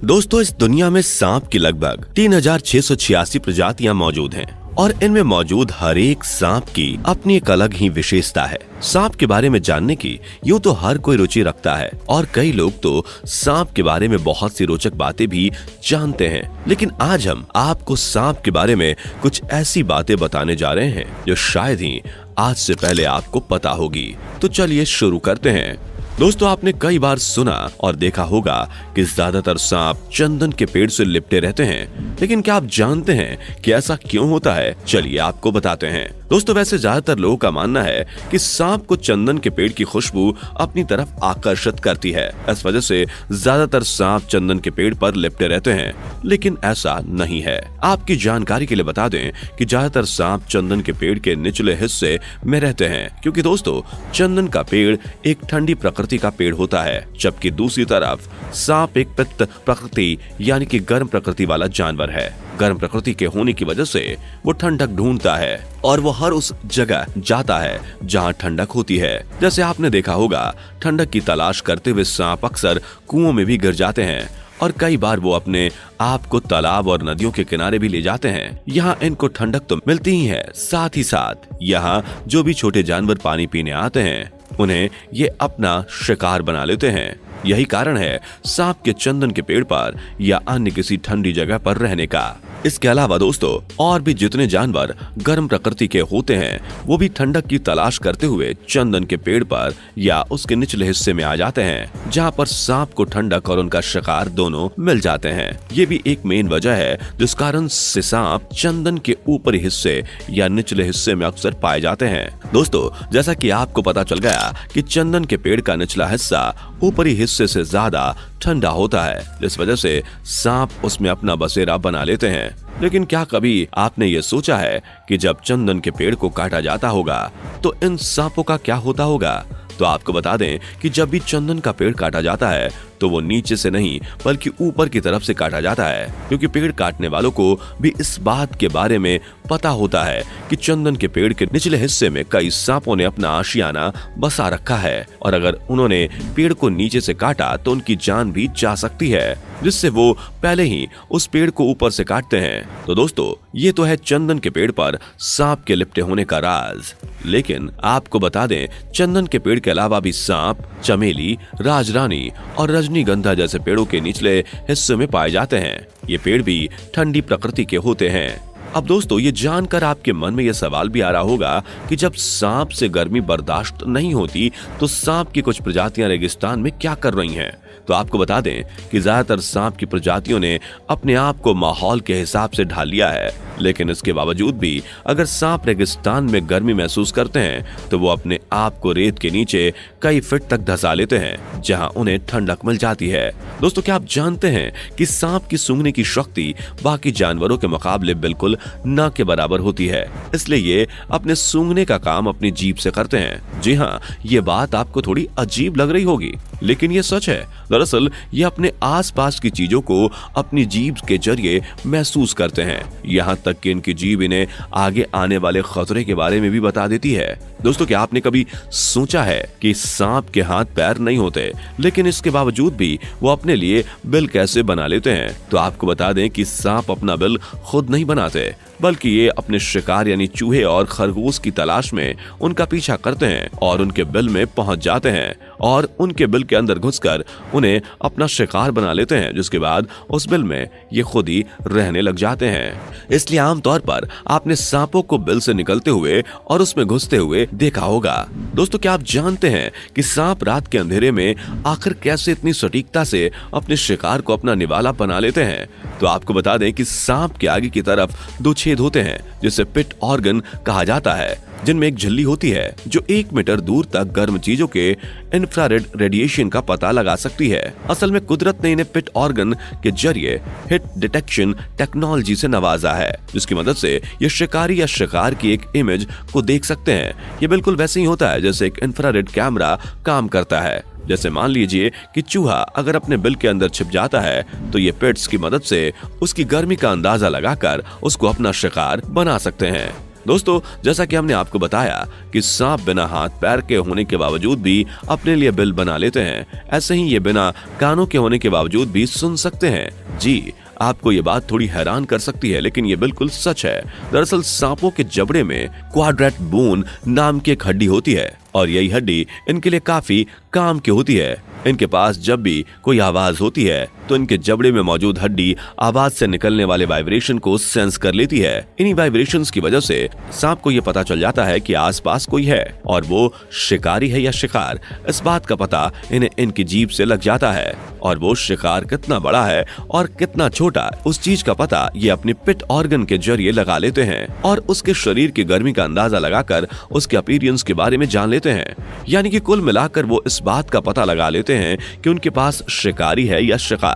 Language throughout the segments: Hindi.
दोस्तों, इस दुनिया में सांप की लगभग 3686 प्रजातियां मौजूद हैं और इनमें मौजूद हर एक सांप की अपनी एक अलग ही विशेषता है। सांप के बारे में जानने की यूं तो हर कोई रुचि रखता है और कई लोग तो सांप के बारे में बहुत सी रोचक बातें भी जानते हैं, लेकिन आज हम आपको सांप के बारे में कुछ ऐसी बातें बताने जा रहे हैं जो शायद ही आज से पहले आपको पता होगी। तो चलिए शुरू करते हैं। दोस्तों, आपने कई बार सुना और देखा होगा कि ज्यादातर सांप चंदन के पेड़ से लिपटे रहते हैं, लेकिन क्या आप जानते हैं कि ऐसा क्यों होता है? चलिए आपको बताते हैं। दोस्तों, वैसे ज्यादातर लोगों का मानना है कि सांप को चंदन के पेड़ की खुशबू अपनी तरफ आकर्षित करती है, इस वजह से ज्यादातर सांप चंदन के पेड़ पर लिपटे रहते हैं, लेकिन ऐसा नहीं है। आपकी जानकारी के लिए बता दें कि ज्यादातर सांप चंदन के पेड़ के निचले हिस्से में रहते हैं, क्योंकि दोस्तों चंदन का पेड़ एक ठंडी प्रकृति का पेड़ होता है, जबकि दूसरी तरफ सांप एक पित्त प्रकृति यानी कि गर्म प्रकृति वाला जानवर है। गर्म प्रकृति के होने की वजह से वो ठंडक ढूंढता है और वो हर उस जगह जाता है जहाँ ठंडक होती है। जैसे आपने देखा होगा, ठंडक की तलाश करते हुए सांप अक्सर कुओं में भी गिर जाते हैं और कई बार वो अपने आप को तालाब और नदियों के किनारे भी ले जाते हैं। यहाँ इनको ठंडक तो मिलती ही है, साथ ही साथ यहाँ जो भी छोटे जानवर पानी पीने आते हैं उन्हें ये अपना शिकार बना लेते हैं। यही कारण है सांप के चंदन के पेड़ पर या अन्य किसी ठंडी जगह पर रहने का। इसके अलावा दोस्तों और भी जितने जानवर गर्म प्रकृति के होते हैं वो भी ठंडक की तलाश करते हुए चंदन के पेड़ पर या उसके निचले हिस्से में आ जाते हैं, जहाँ पर सांप को ठंडक और उनका शिकार दोनों मिल जाते हैं। ये भी एक मेन वजह है जिस कारण से सांप चंदन के ऊपरी हिस्से या निचले हिस्से में अक्सर पाए जाते हैं। दोस्तों, जैसा कि आपको पता चल गया कि चंदन के पेड़ का निचला हिस्सा ऊपरी हिस्से से ज्यादा ठंडा होता है, जिस वजह से सांप उसमें अपना बसेरा बना लेते हैं। लेकिन क्या कभी आपने ये सोचा है कि जब चंदन के पेड़ को काटा जाता होगा तो इन सांपों का क्या होता होगा? तो आपको बता दें कि जब भी चंदन का पेड़ काटा जाता है तो वो नीचे से नहीं बल्कि ऊपर की तरफ से काटा जाता है, क्योंकि पेड़ काटने वालों को भी इस बात के बारे में पता होता है कि चंदन के पेड़ के निचले हिस्से में कई सांपों ने अपना आशियाना बसा रखा है और अगर उन्होंने पेड़ को नीचे से काटा तो उनकी जान भी जा सकती है, जिससे वो पहले ही उस पेड़ को ऊपर से काटते हैं। तो दोस्तों, ये तो है चंदन के पेड़ पर सांप के लिपटे होने का राज। लेकिन आपको बता दें, चंदन के पेड़ के अलावा भी सांप चमेली, राजरानी और रजनीगंधा जैसे पेड़ों के निचले हिस्से में पाए जाते हैं। ये पेड़ भी ठंडी प्रकृति के होते हैं। अब दोस्तों, ये जानकर आपके मन में ये सवाल भी आ रहा होगा कि जब सांप से गर्मी बर्दाश्त नहीं होती तो सांप की कुछ प्रजातियां रेगिस्तान में क्या कर रही हैं? तो आपको बता दें कि ज्यादातर सांप की प्रजातियों ने अपने आप को माहौल के हिसाब से ढाल लिया है, लेकिन इसके बावजूद भी अगर सांप रेगिस्तान में गर्मी महसूस करते हैं तो वो अपने आप को रेत के नीचे कई फीट तक धंसा लेते हैं, जहां उन्हें ठंडक मिल जाती है। दोस्तों, क्या आप जानते हैं कि सांप की सूंघने की शक्ति बाकी जानवरों के मुकाबले बिल्कुल न के बराबर होती है, इसलिए ये अपने सूंघने का काम अपनी जीभ से करते हैं। जी हाँ, ये बात आपको थोड़ी अजीब लग रही होगी, लेकिन ये सच है। दरअसल ये अपने आसपास की चीजों को अपनी जीभ के जरिए महसूस करते हैं, यहाँ तक कि इनकी जीभ इन्हें आगे आने वाले खतरे के बारे में भी बता देती है। दोस्तों, क्या आपने कभी सोचा है कि सांप के हाथ पैर नहीं होते, लेकिन इसके बावजूद भी वो अपने लिए बिल कैसे बना लेते हैं? तो आपको बता दें कि सांप अपना बिल खुद नहीं बनाते, बल्कि ये अपने शिकार यानी चूहे और खरगोश की तलाश में उनका पीछा करते हैं और उनके बिल में पहुंच जाते हैं और उनके बिल के अंदर घुसकर उन्हें अपना शिकार बना लेते हैं, जिसके बाद उस बिल में ये खुद ही रहने लग जाते हैं। इसलिए आमतौर पर आपने सांपों को बिल से निकलते हुए और उसमें घुसते हुए देखा होगा। दोस्तों, क्या आप जानते हैं कि सांप रात के अंधेरे में आखिर कैसे इतनी सटीकता से अपने शिकार को अपना निवाला बना लेते हैं? तो आपको बता दें कि सांप के आगे की तरफ दो छेद होते हैं जिसे पिट ऑर्गन कहा जाता है, जिनमें एक झिल्ली होती है जो 1 मीटर दूर तक गर्म चीजों के इंफ्रारेड रेडिएशन का पता लगा सकती है। असल में कुदरत ने इन्हें पिट ऑर्गन के जरिए हिट डिटेक्शन टेक्नोलॉजी से नवाजा है, जिसकी मदद से ये शिकारी या शिकार की एक इमेज को देख सकते हैं। ये बिल्कुल वैसे ही होता है जैसे एक इंफ्रारेड कैमरा काम करता है। जैसे मान लीजिए कि चूहा अगर अपने बिल के अंदर छिप जाता है तो ये पिट्स की मदद से उसकी गर्मी का अंदाजा लगाकर उसको अपना शिकार बना सकते हैं। दोस्तों, जैसा कि हमने आपको बताया कि सांप बिना हाथ पैर के होने के बावजूद भी अपने लिए बिल बना लेते हैं, ऐसे ही ये बिना कानों के होने के बावजूद भी सुन सकते हैं। जी, आपको ये बात थोड़ी हैरान कर सकती है, लेकिन ये बिल्कुल सच है। दरअसल सांपों के जबड़े में क्वाड्रेट बोन नाम की एक हड्डी होती है और यही हड्डी इनके लिए काफी काम की होती है। इनके पास जब भी कोई आवाज होती है तो इनके जबड़े में मौजूद हड्डी आवाज से निकलने वाले वाइब्रेशन को सेंस कर लेती है। इन्हीं वाइब्रेशंस की वजह से सांप को ये पता चल जाता है कि आसपास कोई है और वो शिकारी है या शिकार। इस बात का पता इन्हें इनकी जीभ से लग जाता है और वो शिकार कितना बड़ा है और कितना छोटा, उस चीज का पता ये अपने पिट ऑर्गन के जरिए लगा लेते हैं और उसके शरीर की गर्मी का अंदाजा लगाकर उसके अपीयरेंस के बारे में जान लेते हैं। यानी कि कुल मिलाकर वो इस बात का पता लगा लेते हैं कि उनके पास शिकारी है या शिकार।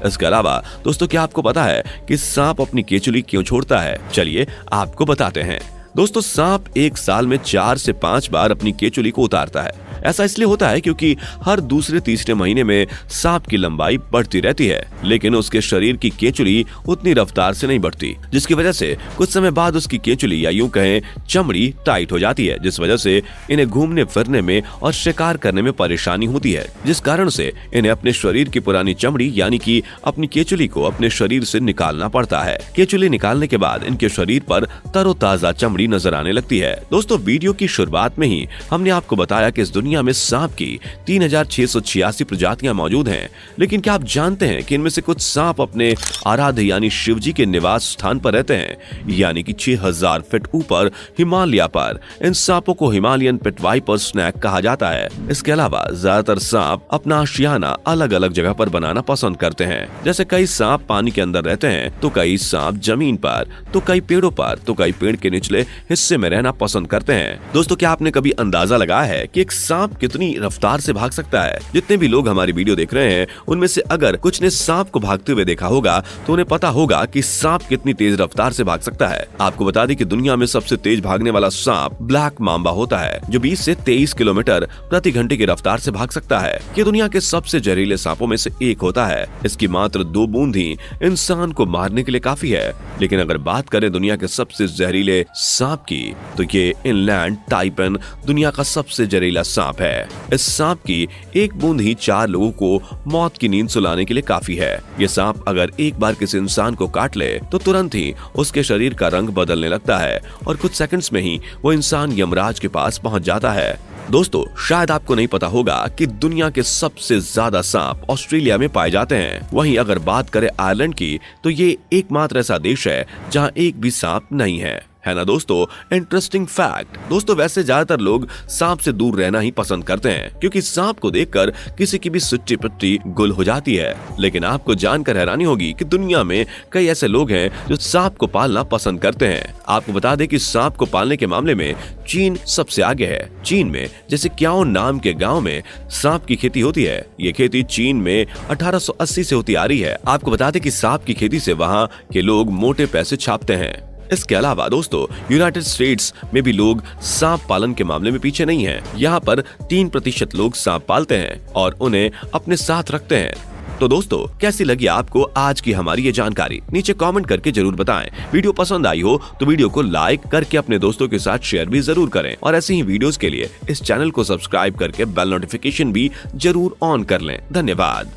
इसके अलावा दोस्तों, क्या आपको पता है कि सांप अपनी केचुली क्यों छोड़ता है? चलिए आपको बताते हैं। दोस्तों, सांप एक साल में 4 से 5 बार अपनी केचुली को उतारता है। ऐसा इसलिए होता है क्योंकि हर दूसरे तीसरे महीने में सांप की लंबाई बढ़ती रहती है, लेकिन उसके शरीर की केचुली उतनी रफ्तार से नहीं बढ़ती, जिसकी वजह से कुछ समय बाद उसकी केचुली या यूं कहें चमड़ी टाइट हो जाती है, जिस वजह से इन्हें घूमने फिरने में और शिकार करने में परेशानी होती है, जिस कारण से इन्हें अपने शरीर की पुरानी चमड़ी यानी कि अपनी केचुली को अपने शरीर से निकालना पड़ता है। केचुली निकालने के बाद इनके शरीर पर तरोताजा चमड़ी नजर आने लगती है। दोस्तों, वीडियो की शुरुआत में ही हमने आपको बताया कि इस दुनिया में सांप की 3686 प्रजातियां मौजूद हैं, लेकिन क्या आप जानते हैं कि इनमें से कुछ सांप अपने आराध्य यानी शिवजी के निवास स्थान पर रहते हैं, यानी कि 6000 फीट ऊपर हिमालय पर। इन सांपों को हिमालयन पिट वाइपर स्नेक कहा जाता है। इसके अलावा ज्यादातर सांप अपना आशियाना अलग अलग जगह पर बनाना पसंद करते हैं। जैसे कई सांप पानी के अंदर रहते हैं, तो कई सांप जमीन पर, तो कई पेड़ों पर, तो कई पेड़ के निचले हिस्से में रहना पसंद करते हैं। दोस्तों, क्या आपने कभी अंदाजा लगाया है कि एक सांप कितनी रफ्तार से भाग सकता है? जितने भी लोग हमारी वीडियो देख रहे हैं, उनमें से अगर कुछ ने सांप को भागते हुए देखा होगा तो उन्हें पता होगा कि सांप कितनी तेज रफ्तार से भाग सकता है। आपको बता दें कि दुनिया में सबसे तेज भागने वाला सांप ब्लैक मांबा होता है, जो 20 से 23 किलोमीटर प्रति घंटे की रफ्तार से भाग सकता है। ये दुनिया के सबसे जहरीले सांपों में से एक होता है। इसकी मात्र 2 बूंद ही इंसान को मारने के लिए काफी है। लेकिन अगर बात करें दुनिया के सबसे जहरीले सांप की, तो ये इनलैंड टाइपन दुनिया का सबसे जहरीला सांप है। इस सांप की 1 बूंद ही 4 लोगों को मौत की नींद सुलाने के लिए काफी है। ये सांप अगर एक बार किसी इंसान को काट ले तो तुरंत ही उसके शरीर का रंग बदलने लगता है और कुछ सेकंड्स में ही वो इंसान यमराज के पास पहुंच जाता है। दोस्तों, शायद आपको नहीं पता होगा कि दुनिया के सबसे ज्यादा सांप ऑस्ट्रेलिया में पाए जाते हैं। वहीं अगर बात करें आयरलैंड की, तो ये एकमात्र ऐसा देश है जहां एक भी सांप नहीं है ना दोस्तों? Interesting fact. दोस्तों, वैसे ज्यादातर लोग सांप से दूर रहना ही पसंद करते हैं, क्योंकि सांप को देखकर किसी की भी सुच्ची पिट्टी गुल हो जाती है। लेकिन आपको जानकर हैरानी होगी कि दुनिया में कई ऐसे लोग हैं जो सांप को पालना पसंद करते हैं। आपको बता दें कि सांप को पालने के मामले में चीन सबसे आगे है। चीन में जैसे क्याओ नाम के गाँव में सांप की खेती होती है। ये खेती चीन में 1880 से होती आ रही है। आपको बता दें कि सांप की खेती से वहाँ के लोग मोटे पैसे छापते हैं। इसके अलावा दोस्तों, यूनाइटेड स्टेट्स में भी लोग सांप पालन के मामले में पीछे नहीं हैं। यहाँ पर 3% लोग सांप पालते हैं और उन्हें अपने साथ रखते हैं। तो दोस्तों, कैसी लगी आपको आज की हमारी ये जानकारी? नीचे कमेंट करके जरूर बताएं। वीडियो पसंद आई हो तो वीडियो को लाइक करके अपने दोस्तों के साथ शेयर भी जरूर करें और ऐसी ही वीडियोस के लिए इस चैनल को सब्सक्राइब करके बेल नोटिफिकेशन भी जरूर ऑन कर लें। धन्यवाद।